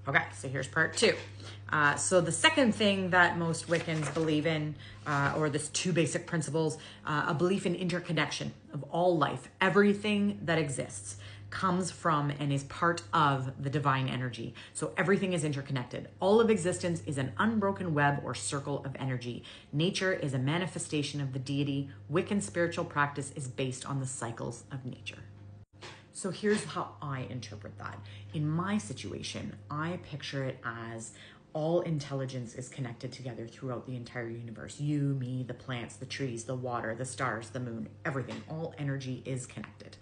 Okay, so here's part two. So the second thing that most Wiccans believe in, or there's two basic principles, a belief in interconnection of all life. Everything that exists comes from and is part of the divine energy. So everything is interconnected. All of existence is an unbroken web or circle of energy. Nature is a manifestation of the deity. Wiccan spiritual practice is based on the cycles of nature. So here's how I interpret that. In my situation, I picture it as all intelligence is connected together throughout the entire universe. You, me, the plants, the trees, the water, the stars, the moon, everything. All energy is connected.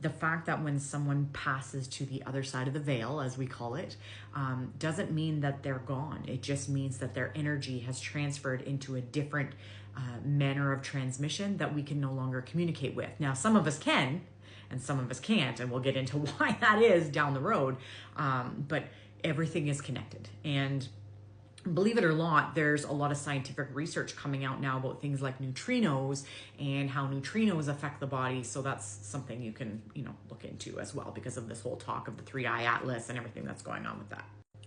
The fact that when someone passes to the other side of the veil, as we call it, doesn't mean that they're gone. It just means that their energy has transferred into a different manner of transmission that we can no longer communicate with. Now, some of us can, and some of us can't, and we'll get into why that is down the road. But everything is connected. And believe it or not, there's a lot of scientific research coming out now about things like neutrinos and how neutrinos affect the body. So that's something you can, look into as well, because of this whole talk of the 3-eye atlas and everything that's going on with that.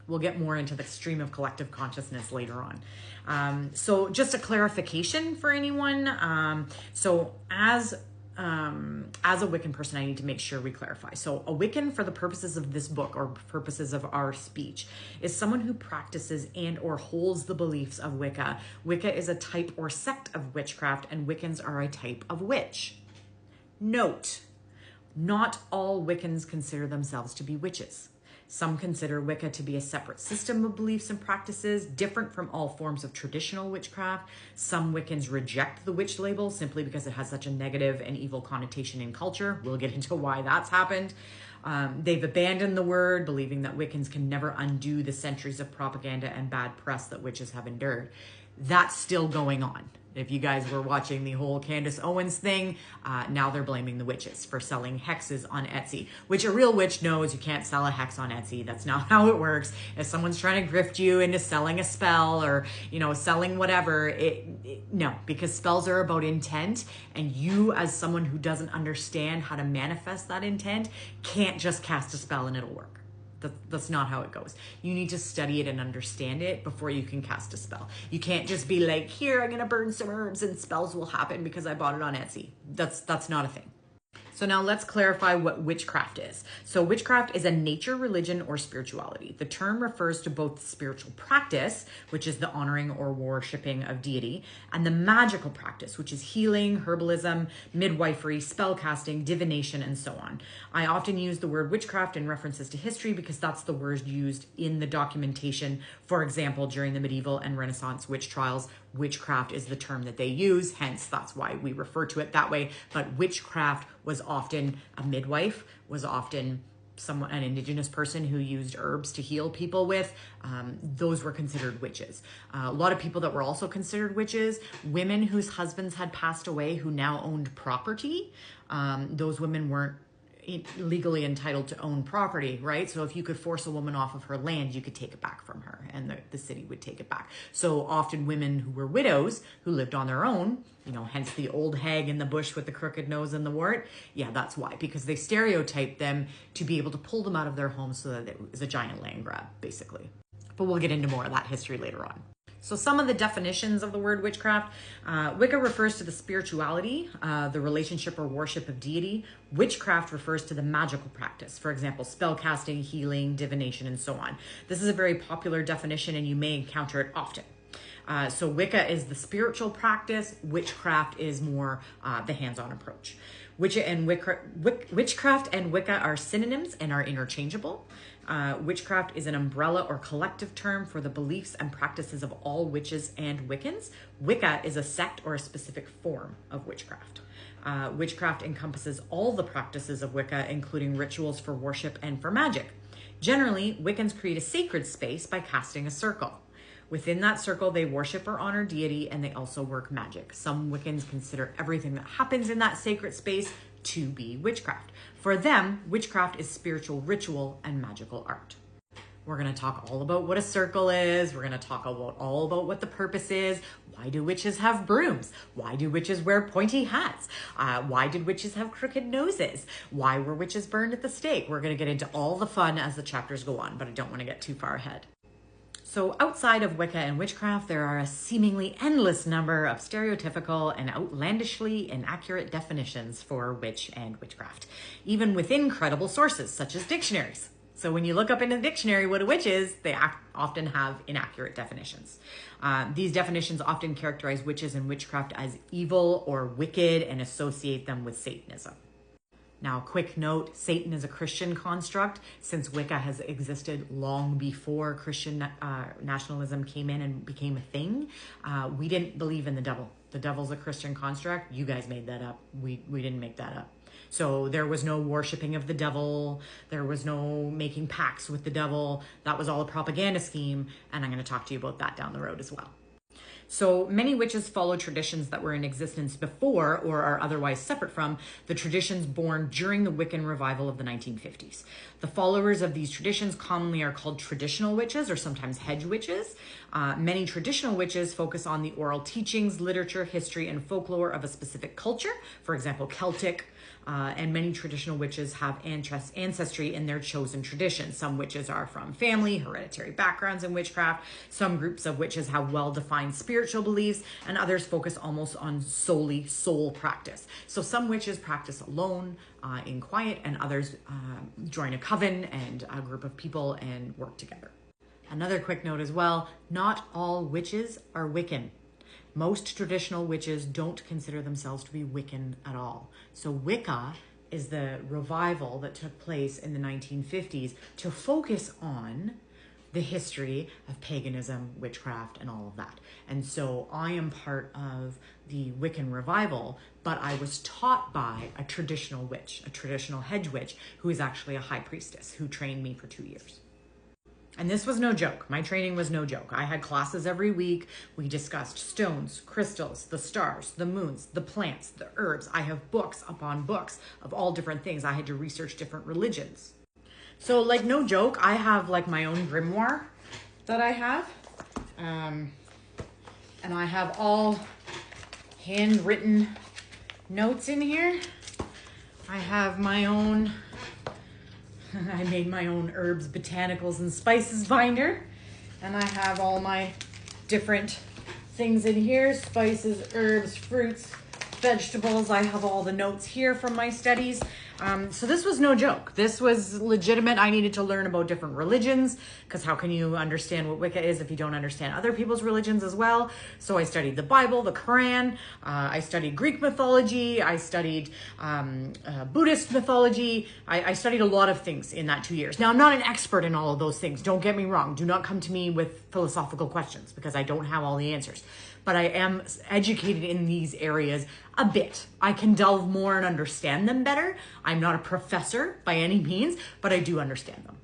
We'll get more into the stream of collective consciousness later on. So just a clarification for anyone. So as a Wiccan person, I need to make sure we clarify. So a Wiccan, for the purposes of this book or purposes of our speech, is someone who practices and or holds the beliefs of Wicca. Wicca is a type or sect of witchcraft, and Wiccans are a type of witch. Note, not all Wiccans consider themselves to be witches. Some consider Wicca to be a separate system of beliefs and practices, different from all forms of traditional witchcraft. Some Wiccans reject the witch label simply because it has such a negative and evil connotation in culture. We'll get into why that's happened. They've abandoned the word, believing that Wiccans can never undo the centuries of propaganda and bad press that witches have endured. That's still going on. If you guys were watching the whole Candace Owens thing, now they're blaming the witches for selling hexes on Etsy, which a real witch knows you can't sell a hex on Etsy. That's not how it works. If someone's trying to grift you into selling a spell or, selling whatever, no, because spells are about intent, and you, as someone who doesn't understand how to manifest that intent, can't just cast a spell and it'll work. That's not how it goes. You need to study it and understand it before you can cast a spell. You can't just be like, here, I'm going to burn some herbs and spells will happen because I bought it on Etsy. That's not a thing. So now let's clarify what witchcraft is. So witchcraft is a nature, religion, or spirituality. The term refers to both spiritual practice, which is the honoring or worshiping of deity, and the magical practice, which is healing, herbalism, midwifery, spell casting, divination, and so on. I often use the word witchcraft in references to history because that's the word used in the documentation. For example, during the medieval and Renaissance witch trials, witchcraft is the term that they use, hence that's why we refer to it that way. But witchcraft was often a midwife, was often an indigenous person who used herbs to heal people with. Those were considered witches. A lot of people that were also considered witches, women whose husbands had passed away who now owned property. Those women weren't legally entitled to own property, right? So if you could force a woman off of her land, you could take it back from her and the city would take it back. So often women who were widows who lived on their own, hence the old hag in the bush with the crooked nose and the wart. Yeah, that's why, because they stereotyped them to be able to pull them out of their homes so that it was a giant land grab, basically. But we'll get into more of that history later on. So some of the definitions of the word witchcraft. Wicca refers to the spirituality, the relationship or worship of deity. Witchcraft refers to the magical practice. For example, spell casting, healing, divination, and so on. This is a very popular definition and you may encounter it often. So Wicca is the spiritual practice. Witchcraft is more the hands-on approach. Witchcraft and Wicca are synonyms and are interchangeable. Witchcraft is an umbrella or collective term for the beliefs and practices of all witches and Wiccans. Wicca is a sect or a specific form of witchcraft. Witchcraft encompasses all the practices of Wicca, including rituals for worship and for magic. Generally, Wiccans create a sacred space by casting a circle. Within that circle, they worship or honor deity, and they also work magic. Some Wiccans consider everything that happens in that sacred space to be witchcraft. For them, witchcraft is spiritual ritual and magical art. We're going to talk all about what a circle is. We're going to talk all about what the purpose is. Why do witches have brooms? Why do witches wear pointy hats? Why did witches have crooked noses? Why were witches burned at the stake? We're going to get into all the fun as the chapters go on, but I don't want to get too far ahead. So outside of Wicca and witchcraft, there are a seemingly endless number of stereotypical and outlandishly inaccurate definitions for witch and witchcraft, even within credible sources such as dictionaries. So when you look up in a dictionary what a witch is, they often have inaccurate definitions. These definitions often characterize witches and witchcraft as evil or wicked and associate them with Satanism. Now, quick note, Satan is a Christian construct since Wicca has existed long before Christian nationalism came in and became a thing. We didn't believe in the devil. The devil's a Christian construct. You guys made that up. We didn't make that up. So there was no worshiping of the devil. There was no making pacts with the devil. That was all a propaganda scheme. And I'm going to talk to you about that down the road as well. So many witches follow traditions that were in existence before or are otherwise separate from the traditions born during the Wiccan revival of the 1950s. The followers of these traditions commonly are called traditional witches or sometimes hedge witches. Many traditional witches focus on the oral teachings, literature, history, and folklore of a specific culture, for example, Celtic, and many traditional witches have ancestry in their chosen tradition. Some witches are from family, hereditary backgrounds in witchcraft. Some groups of witches have well-defined spiritual beliefs, and others focus almost on solely soul practice. So some witches practice alone, in quiet, and others join a coven and a group of people and work together. Another quick note as well, not all witches are Wiccan. Most traditional witches don't consider themselves to be Wiccan at all. So Wicca is the revival that took place in the 1950s to focus on the history of paganism, witchcraft, and all of that. And so I am part of the Wiccan revival, but I was taught by a traditional witch, a traditional hedge witch, who is actually a high priestess who trained me for 2 years. And this was no joke. My training was no joke. I had classes every week. We discussed stones, crystals, the stars, the moons, the plants, the herbs. I have books upon books of all different things. I had to research different religions. So like no joke, I have like my own grimoire that I have. And I have all handwritten notes in here. I have my own... I made my own herbs, botanicals, and spices binder. And I have all my different things in here, spices, herbs, fruits, vegetables. I have all the notes here from my studies. So this was no joke. This was legitimate. I needed to learn about different religions because how can you understand what Wicca is if you don't understand other people's religions as well? So I studied the Bible, the Quran. I studied Greek mythology. I studied Buddhist mythology. I studied a lot of things in that 2 years. Now, I'm not an expert in all of those things. Don't get me wrong. Do not come to me with philosophical questions because I don't have all the answers. But I am educated in these areas a bit. I can delve more and understand them better. I'm not a professor by any means, but I do understand them.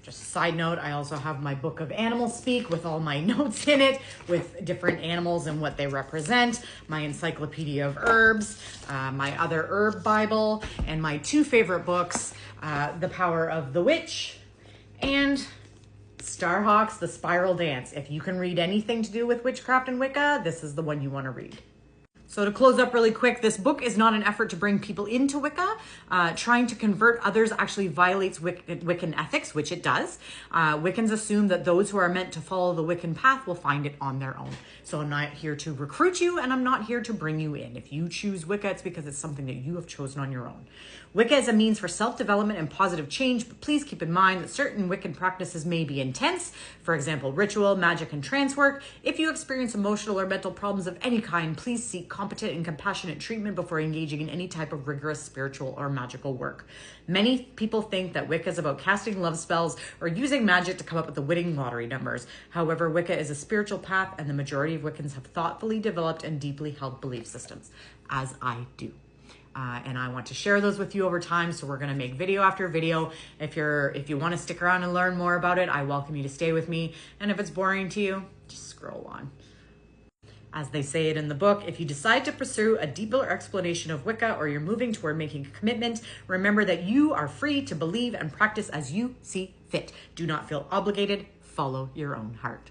Just a side note, I also have my book of Animal Speak with all my notes in it, with different animals and what they represent, my encyclopedia of herbs, my other herb Bible, and my 2 favorite books, The Power of the Witch and Starhawk's The Spiral Dance. If you can read anything to do with witchcraft and Wicca, this is the one you want to read. So to close up really quick, this book is not an effort to bring people into Wicca. Trying to convert others actually violates Wiccan ethics, which it does. Wiccans assume that those who are meant to follow the Wiccan path will find it on their own. So I'm not here to recruit you, and I'm not here to bring you in. If you choose Wicca, it's because it's something that you have chosen on your own. Wicca is a means for self-development and positive change, but please keep in mind that certain Wiccan practices may be intense. For example, ritual, magic, and trance work. If you experience emotional or mental problems of any kind, please seek competent and compassionate treatment before engaging in any type of rigorous spiritual or magical work. Many people think that Wicca is about casting love spells or using magic to come up with the winning lottery numbers. However, Wicca is a spiritual path, and the majority of Wiccans have thoughtfully developed and deeply held belief systems, as I do. And I want to share those with you over time. So we're going to make video after video. If you want to stick around and learn more about it, I welcome you to stay with me. And if it's boring to you, just scroll on. As they say it in the book, if you decide to pursue a deeper explanation of Wicca or you're moving toward making a commitment, remember that you are free to believe and practice as you see fit. Do not feel obligated. Follow your own heart.